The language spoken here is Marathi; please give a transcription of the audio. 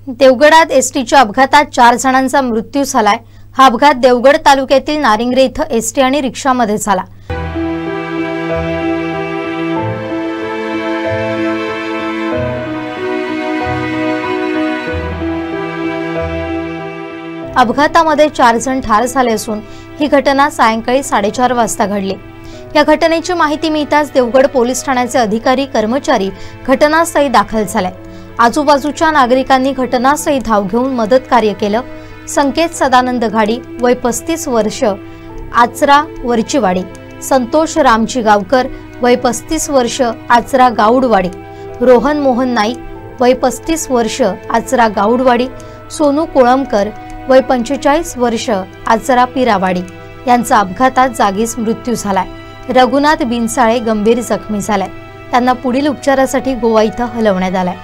देवगडात एसटीच्या अपघातात 4 जणांचा मृत्यू झालाय। हा अपघात देवगड तालुक्यातील नारिंगरे इथं एसटी आणि रिक्षामध्ये झाला। अपघातामध्ये 4 जण ठार झाले असून ही घटना सायंकाळी 4:30 वाजता घडली। या घटनेची माहिती मिळताच देवगड पोलीस ठाण्याचे अधिकारी कर्मचारी घटनास्थळी दाखल झाले। आजूबाजूच्या नागरिकांनी घटनास्थळी धाव घेऊन मदत कार्य केलं। संकेत सदानंद घाडी वय 35 वर्ष आचरा वरचीवाडी, संतोष रामजी गावकर वय 35 वर्ष आचरा गाऊडवाडी, रोहन मोहन नाईक वय 35 वर्ष आचरा गाऊडवाडी, सोनू कोळंबकर वय 45 वर्ष आचरा पिरावाडी यांचा अपघातात जागीच मृत्यू झालाय। रघुनाथ बिनसाळे गंभीर जखमी झालाय। त्यांना पुढील उपचारासाठी गोवा इथं हलवण्यात आलाय।